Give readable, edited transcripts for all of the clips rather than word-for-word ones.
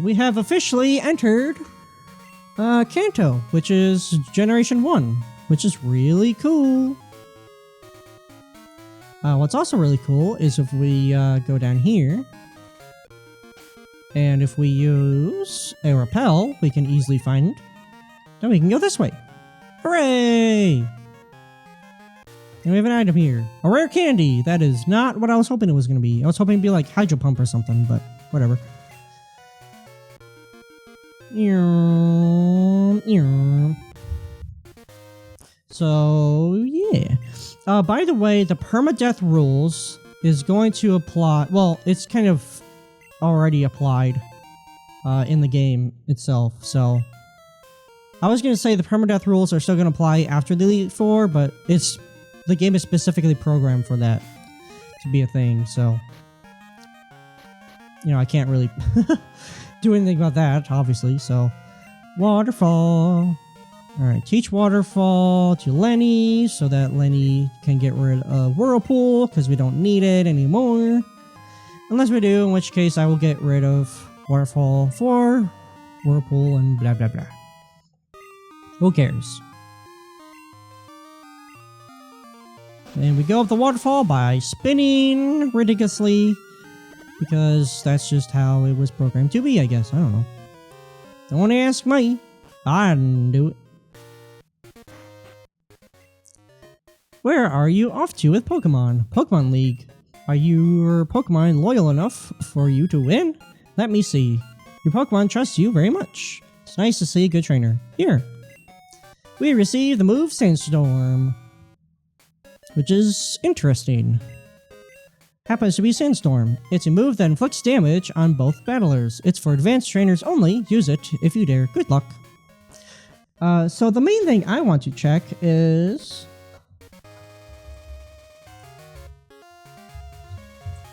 we have officially entered Kanto, which is Generation 1, which is really cool. What's also really cool is if we go down here, and if we use a rappel, we can easily find, then we can go this way. Hooray! And we have an item here. A rare candy! That is not what I was hoping it was going to be. I was hoping it'd be like Hydro Pump or something, but whatever. So, yeah. By the way, the permadeath rules is going to apply... Well, it's kind of already applied in the game itself, so... I was going to say the permadeath rules are still going to apply after the Elite Four, but the game is specifically programmed for that to be a thing, so... You know, I can't really do anything about that, obviously, so... Waterfall. Alright, teach Waterfall to Lenny, so that Lenny can get rid of Whirlpool, because we don't need it anymore. Unless we do, in which case I will get rid of Waterfall for Whirlpool and blah blah blah. Who cares? And we go up the waterfall by spinning ridiculously, because that's just how it was programmed to be, I guess. I don't know. Don't ask me. I didn't do it. Where are you off to with Pokemon? Pokemon League. Are your Pokemon loyal enough for you to win? Let me see. Your Pokemon trusts you very much. It's nice to see a good trainer. Here. We received the move Sandstorm, which is interesting. Happens to be Sandstorm. It's a move that inflicts damage on both battlers. It's for advanced trainers only. Use it if you dare. Good luck. So the main thing I want to check is...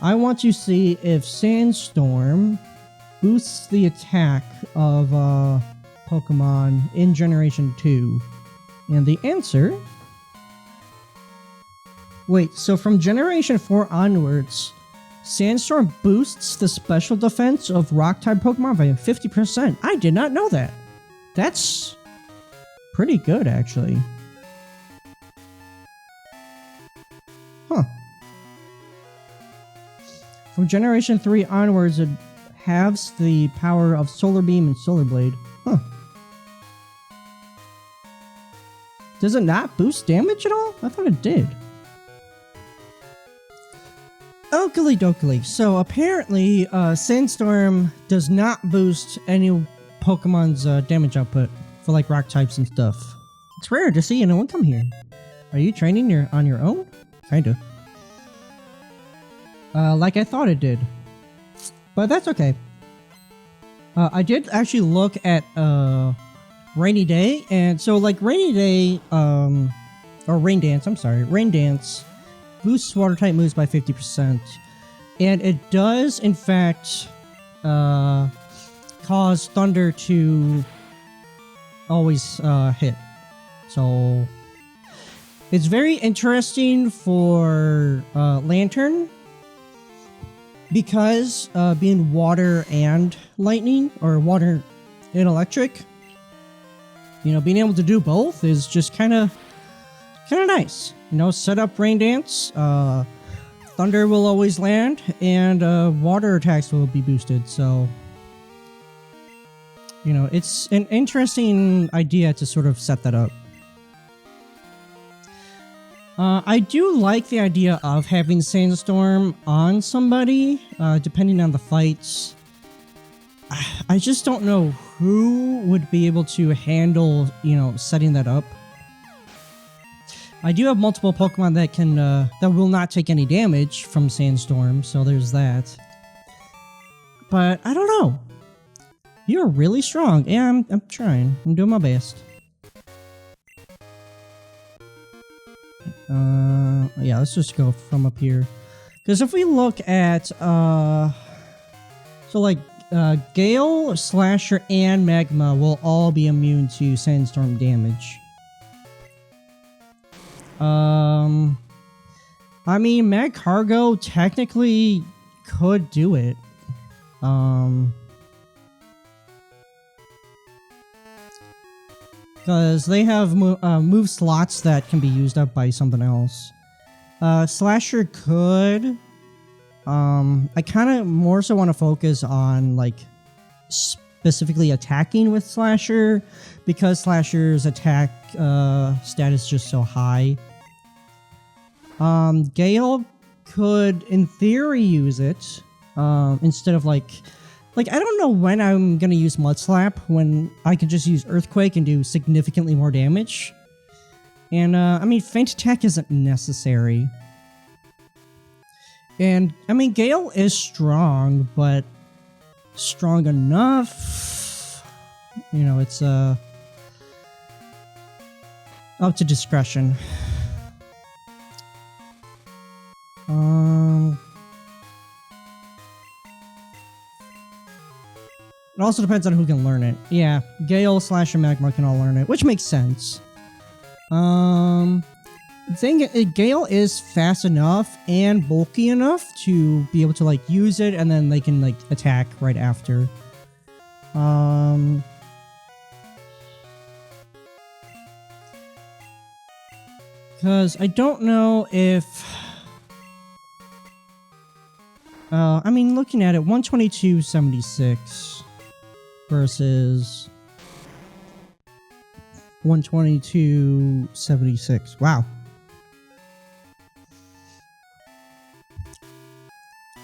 I want to see if Sandstorm boosts the attack of Pokemon in Generation 2. And the answer... Wait, so from Generation 4 onwards, Sandstorm boosts the special defense of Rock-type Pokemon by 50%. I did not know that. That's pretty good, actually. Huh. From Generation 3 onwards, it halves the power of Solar Beam and Solar Blade. Huh. Does it not boost damage at all? I thought it did. Oakley dokley. So apparently, Sandstorm does not boost any Pokemon's damage output for like rock types and stuff. It's rare to see anyone come here. Are you training on your own? Kinda. Like I thought it did. But that's okay. I did actually look at Rainy Day, and so like Rainy Day, or Rain Dance, I'm sorry, Rain Dance boosts water type moves by 50%. And it does, in fact, cause Thunder to always hit. So it's very interesting for Lantern, because being water and lightning, or water and electric, you know, being able to do both is just kind of nice. You know, set up Rain Dance, Thunder will always land, and water attacks will be boosted, so... You know, it's an interesting idea to sort of set that up. I do like the idea of having Sandstorm on somebody, depending on the fights. I just don't know who would be able to handle, you know, setting that up. I do have multiple Pokemon that can, that will not take any damage from Sandstorm, so there's that. But I don't know. You're really strong. Yeah, I'm trying. I'm doing my best. Yeah, let's just go from up here. Because if we look at, so like, Gale, Slasher, and Magma will all be immune to Sandstorm damage. I mean, Magcargo technically could do it. because they have move slots that can be used up by something else. Slasher could. I kind of more so want to focus on like specifically attacking with Slasher because Slasher's attack status is just so high. Gale could, in theory, use it instead of like I don't know when I'm gonna use Mud Slap when I could just use Earthquake and do significantly more damage. And I mean, Feint Attack isn't necessary. And I mean, Gale is strong, but strong enough. You know, it's up to discretion. It also depends on who can learn it. Yeah, Gale, Slasher, Magma can all learn it, which makes sense. Gale is fast enough and bulky enough to be able to like use it, and then they can like attack right after. Because I don't know if I mean, looking at it, 122.76 versus 122.76. Wow.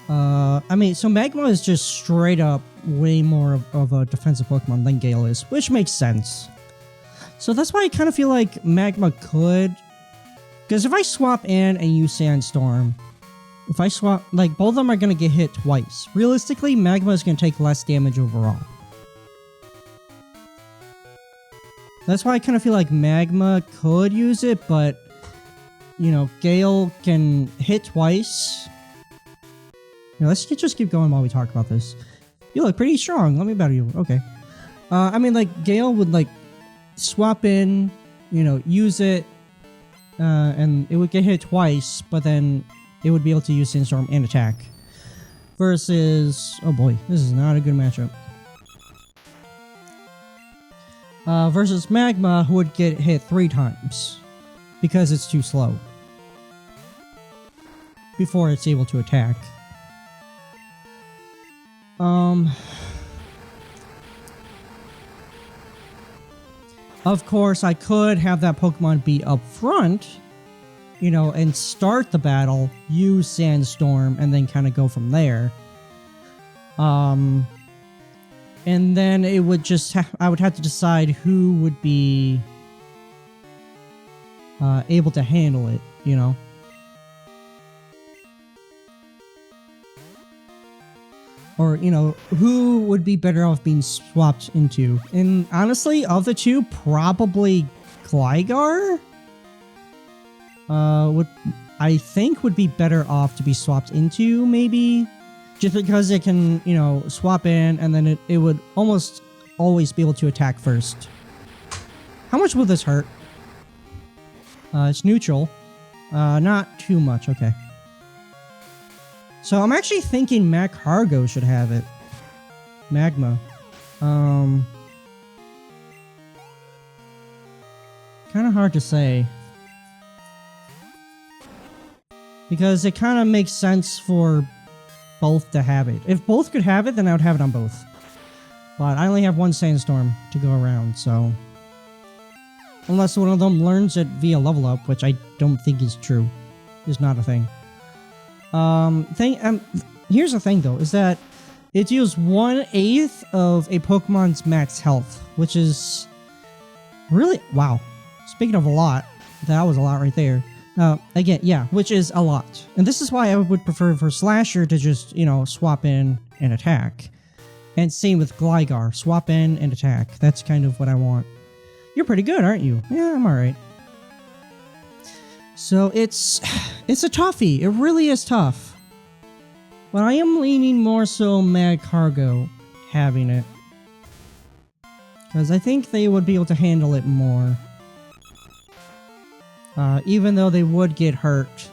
I mean, so Magma is just straight up way more of a defensive Pokemon than Gale is, which makes sense. So that's why I kind of feel like Magma could, because if I swap in and use Sandstorm, if I swap, like, both of them are going to get hit twice. Realistically, Magma is going to take less damage overall. That's why I kind of feel like Magma could use it, but, you know, Gale can hit twice. You know, let's just keep going while we talk about this. You look pretty strong. Let me battle you. Okay. I mean, like, Gale would, like, swap in, you know, use it, and it would get hit twice, but then it would be able to use Sandstorm and attack. Versus... oh boy, this is not a good matchup. Versus Magma, who would get hit 3 times. Because it's too slow. Before it's able to attack. Of course, I could have that Pokemon be up front, you know, and start the battle, use Sandstorm, and then kind of go from there. And then it would just I would have to decide who would be able to handle it, you know. Or, you know, who would be better off being swapped into. And honestly, of the two, probably Gligar would be better off to be swapped into, maybe. Just because it can, you know, swap in, and then it would almost always be able to attack first. How much will this hurt? It's neutral. Not too much, okay. So I'm actually thinking Magcargo should have it. Magma. Kind of hard to say. Because it kind of makes sense for both to have it. If both could have it, then I would have it on both. But I only have one Sandstorm to go around, so... unless one of them learns it via level up, which I don't think is true. Is not a thing. Here's the thing though, is that it deals 1/8 of a Pokemon's max health, which is really, wow. Speaking of a lot, that was a lot right there. Again, yeah, which is a lot. And this is why I would prefer for Slasher to just, you know, swap in and attack. And same with Gligar, swap in and attack. That's kind of what I want. You're pretty good, aren't you? Yeah, I'm alright. So it's a toughie. It really is tough. But I am leaning more so Magcargo having it. Because I think they would be able to handle it more. Even though they would get hurt.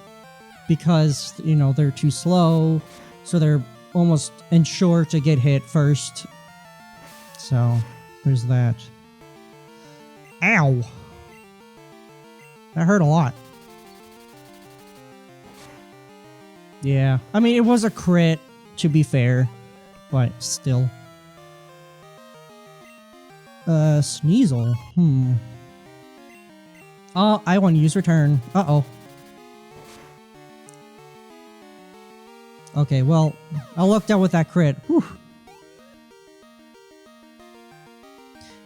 Because, you know, they're too slow. So they're almost ensured to get hit first. So, there's that. Ow. That hurt a lot. Yeah. I mean, it was a crit, to be fair. But still. Sneasel. Oh, I want to use return. Uh-oh. Okay, well, I lucked out with that crit. Whew.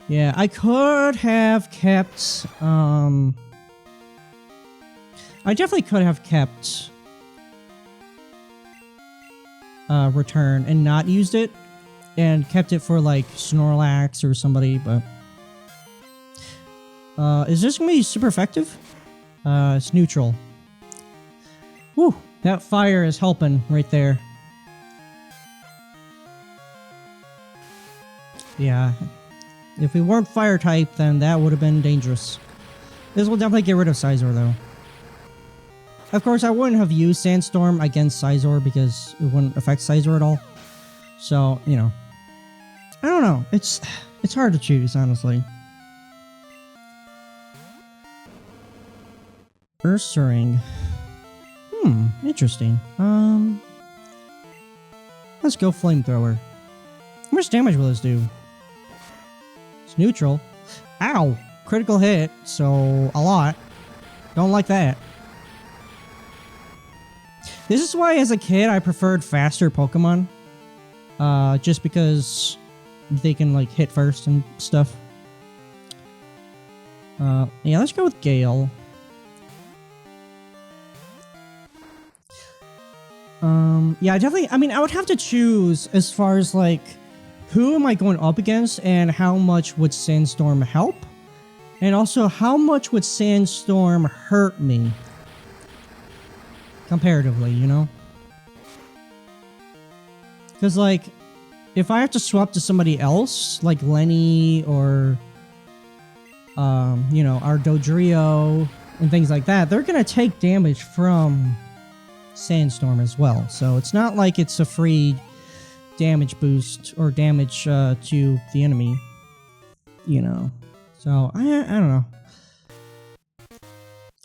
Yeah, I could have kept, I definitely could have kept, return and not used it, and kept it for, like, Snorlax or somebody, but, is this gonna be super effective? It's neutral. Whew, that fire is helping right there. Yeah. If we weren't fire type, then that would have been dangerous. This will definitely get rid of Scizor, though. Of course, I wouldn't have used Sandstorm against Scizor because it wouldn't affect Scizor at all. So, you know. I don't know. It's hard to choose, honestly. Ursaring. Interesting. Let's go Flamethrower. How much damage will this do? It's neutral. Ow! Critical hit, so a lot. Don't like that. This is why as a kid I preferred faster Pokemon. Just because they can like hit first and stuff. Yeah, let's go with Gale. Yeah, definitely, I mean, I would have to choose as far as like who am I going up against and how much would Sandstorm help? And also, how much would Sandstorm hurt me? Comparatively, you know? Because, like, if I have to swap to somebody else, like Lenny or, you know, our Dodrio and things like that, they're going to take damage from Sandstorm as well. So it's not like it's a free damage boost or damage to the enemy, you know. So I don't know.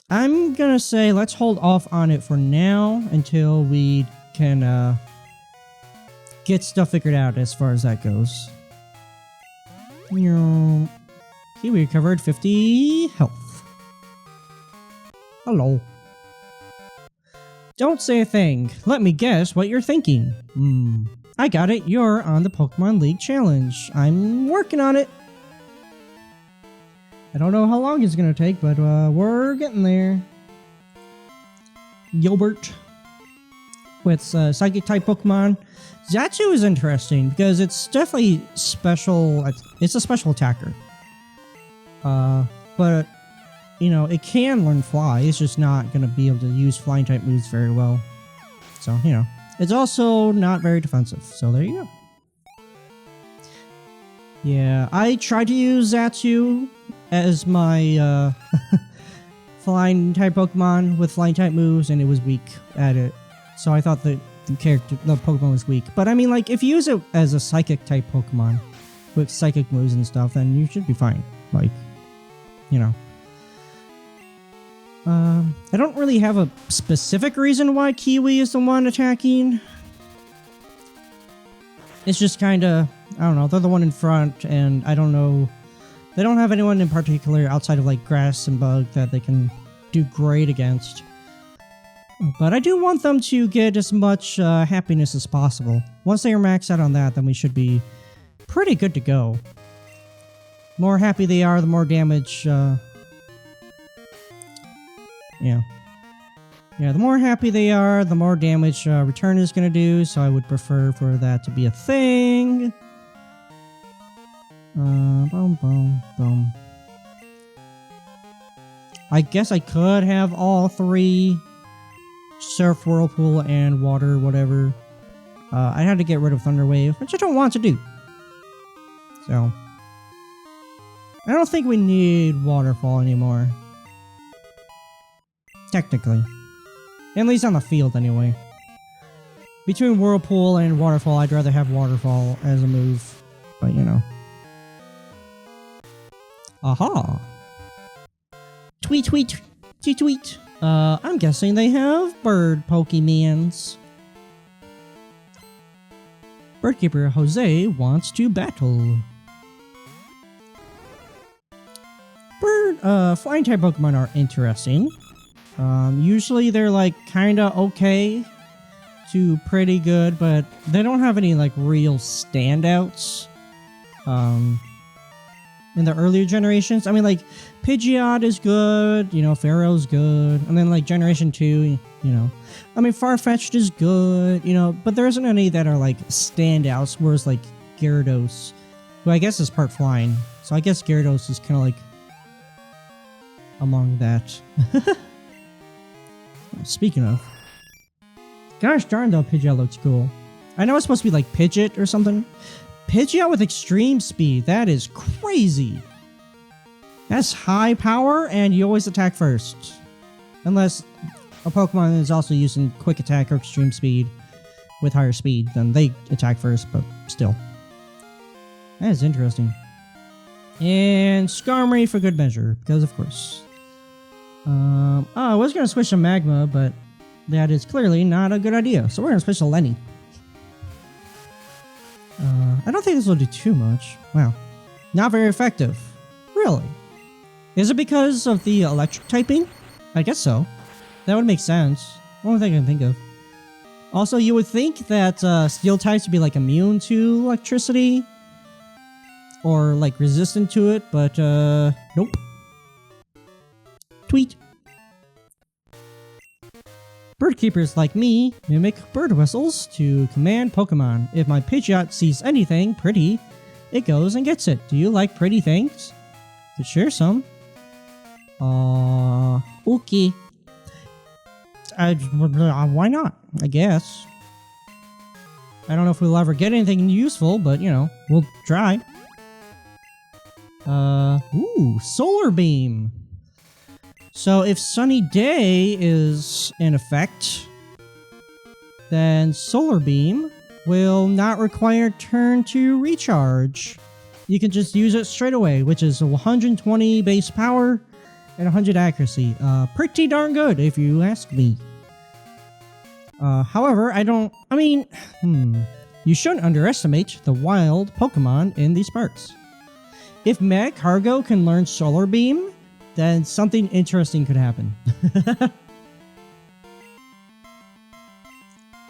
I'm gonna say let's hold off on it for now until we can get stuff figured out as far as that goes. You know, he recovered 50 health. Hello. Don't say a thing. Let me guess what you're thinking. I got it. You're on the Pokemon League Challenge. I'm working on it. I don't know how long it's gonna take, but we're getting there. Gilbert with Psychic type Pokemon. Xatu is interesting because it's definitely special. It's a special attacker. But you know, it can learn Fly. It's just not gonna be able to use Flying type moves very well. So you know, it's also not very defensive. So there you go. Yeah, I tried to use Xatu as my flying type Pokemon with flying type moves, and it was weak at it. So I thought that the Pokemon was weak. But I mean, like, if you use it as a psychic type Pokemon with psychic moves and stuff, then you should be fine. Like, you know. I don't really have a specific reason why Kiwi is the one attacking. It's just kind of, I don't know, they're the one in front, and I don't know. They don't have anyone in particular outside of like Grass and Bug that they can do great against. But I do want them to get as much happiness as possible. Once they are maxed out on that, then we should be pretty good to go. The more happy they are, the more damage. Yeah, the more happy they are, the more damage Return is going to do. So I would prefer for that to be a thing. Boom, boom, boom. I guess I could have all three. Surf, Whirlpool, and Water, whatever. I had to get rid of Thunder Wave, which I don't want to do. So. I don't think we need Waterfall anymore. Technically. At least on the field, anyway. Between Whirlpool and Waterfall, I'd rather have Waterfall as a move. But, you know. Aha! Tweet, tweet, tweet, tweet. I'm guessing they have bird Pokemons. Birdkeeper Jose wants to battle. Flying type Pokemon are interesting. Usually they're like kinda okay to pretty good, but they don't have any like real standouts. In the earlier generations, I mean, like Pidgeot is good, you know, Pharaoh's good, and then like Generation 2, you know, I mean, Farfetch'd is good, you know, but there isn't any that are like standouts, whereas like Gyarados, who I guess is part flying, so I guess Gyarados is kind of like among that. Speaking of, gosh darn though, Pidgeot looks cool. I know it's supposed to be like Pidgeot or something. Pidgeot with extreme speed, that is crazy. That's high power and you always attack first. Unless a Pokemon is also using quick attack or extreme speed with higher speed, then they attack first, but still. That is interesting. And Skarmory for good measure, because of course. I was going to switch to Magma, but that is clearly not a good idea. So we're going to switch to Lenny. I don't think this will do too much. Wow. Not very effective. Really? Is it because of the electric typing? I guess so. That would make sense. Only thing I can think of. Also, you would think that steel types would be like immune to electricity. Or like resistant to it, but nope. Tweet. Bird keepers like me mimic bird whistles to command Pokemon. If my Pidgeot sees anything pretty, it goes and gets it. Do you like pretty things? Could share some. Okay. Why not? I guess. I don't know if we'll ever get anything useful, but you know, we'll try. Ooh, Solar Beam. So if Sunny Day is in effect, then Solar Beam will not require turn to recharge. You can just use it straight away, which is 120 base power and 100 accuracy. Pretty darn good, if you ask me. However, you shouldn't underestimate the wild Pokemon in these parts. If Magcargo can learn Solar Beam, then something interesting could happen.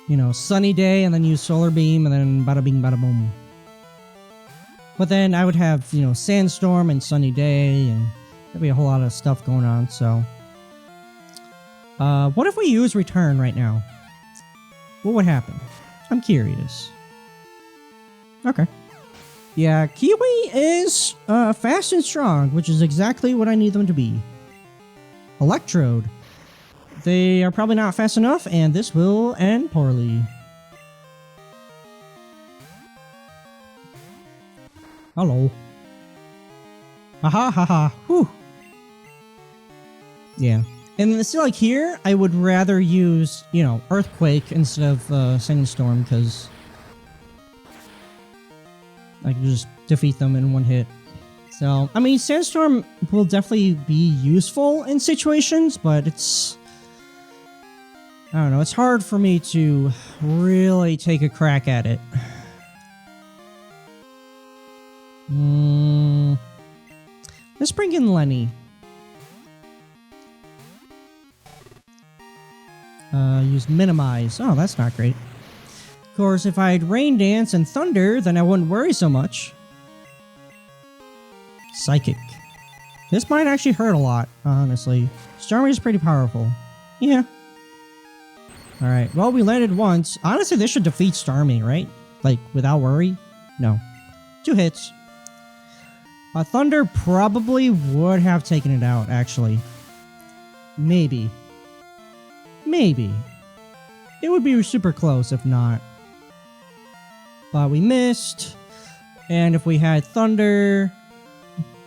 You know, Sunny Day and then use Solar Beam and then bada bing bada boom. But then I would have, you know, Sandstorm and Sunny Day and there'd be a whole lot of stuff going on, so. What if we use Return right now? What would happen? I'm curious. Okay. Yeah, Kiwi is fast and strong, which is exactly what I need them to be. Electrode. They are probably not fast enough, and this will end poorly. Hello. Haha, haha, whew. Yeah. And see, like here, I would rather use, you know, Earthquake instead of Sandstorm, because I can just defeat them in one hit. So, I mean, Sandstorm will definitely be useful in situations, but it's, I don't know, it's hard for me to really take a crack at it. Let's bring in Lenny. Use Minimize. Oh, that's not great. Of course, if I had Rain Dance and Thunder, then I wouldn't worry so much. Psychic. This might actually hurt a lot, honestly. Starmie is pretty powerful. Yeah. Alright, well, we landed once. Honestly, this should defeat Starmie, right? Like, without worry? No. 2 hits. Thunder probably would have taken it out, actually. Maybe. Maybe. It would be super close if not. But we missed. And if we had Thunder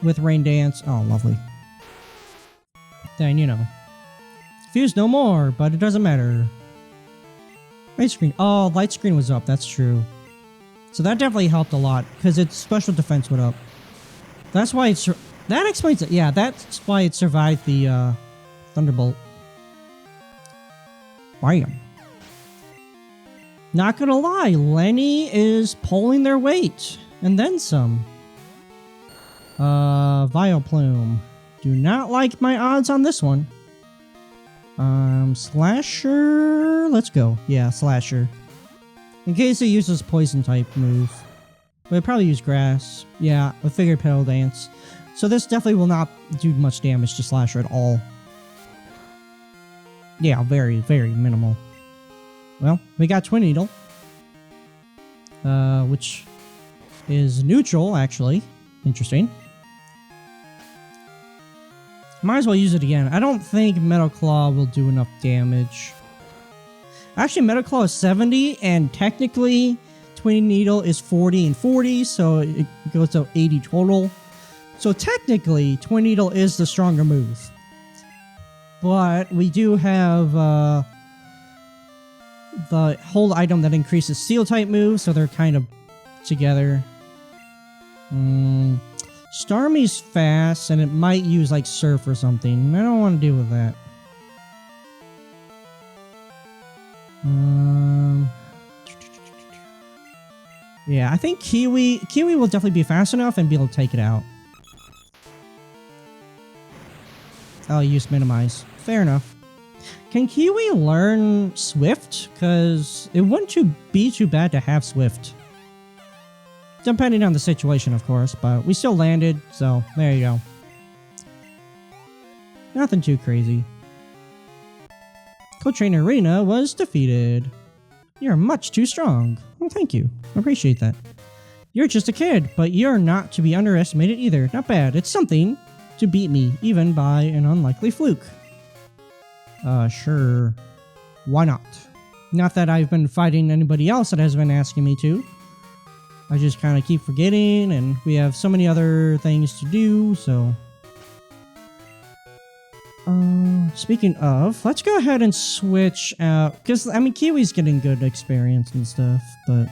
with Rain Dance, oh, lovely. Then, you know. Fuse no more, but it doesn't matter. Light screen. Oh, light screen was up, that's true. So that definitely helped a lot, because its special defense went up. That's why it's That explains it. Yeah, that's why it survived the Thunderbolt. Bam. Not gonna lie, Lenny is pulling their weight. And then some. Vileplume. Do not like my odds on this one. Slasher. Let's go. Yeah, Slasher. In case it uses poison type move. But it probably use grass. Yeah, I figured Petal Dance. So this definitely will not do much damage to Slasher at all. Yeah, very, very minimal. Well, we got Twin Needle. Which is neutral, actually. Interesting. Might as well use it again. I don't think Metal Claw will do enough damage. Actually, Metal Claw is 70, and technically, Twin Needle is 40 and 40, so it goes to 80 total. So technically, Twin Needle is the stronger move. But we do have the hold item that increases Steel type moves, so they're kind of together. Starmie's fast, and it might use like Surf or something. I don't want to deal with that. Yeah, I think Kiwi will definitely be fast enough and be able to take it out. I'll use Minimize. Fair enough. Can Kiwi learn Swift? Because it wouldn't be too bad to have Swift. Depending on the situation, of course, but we still landed, so there you go. Nothing too crazy. Cooltrainer Arena was defeated. You're much too strong. Well, thank you. I appreciate that. You're just a kid, but you're not to be underestimated either. Not bad. It's something to beat me, even by an unlikely fluke. Sure. Why not? Not that I've been fighting anybody else that has been asking me to. I just kind of keep forgetting, and we have so many other things to do, so... speaking of, let's go ahead and switch out, because, I mean, Kiwi's getting good experience and stuff, but...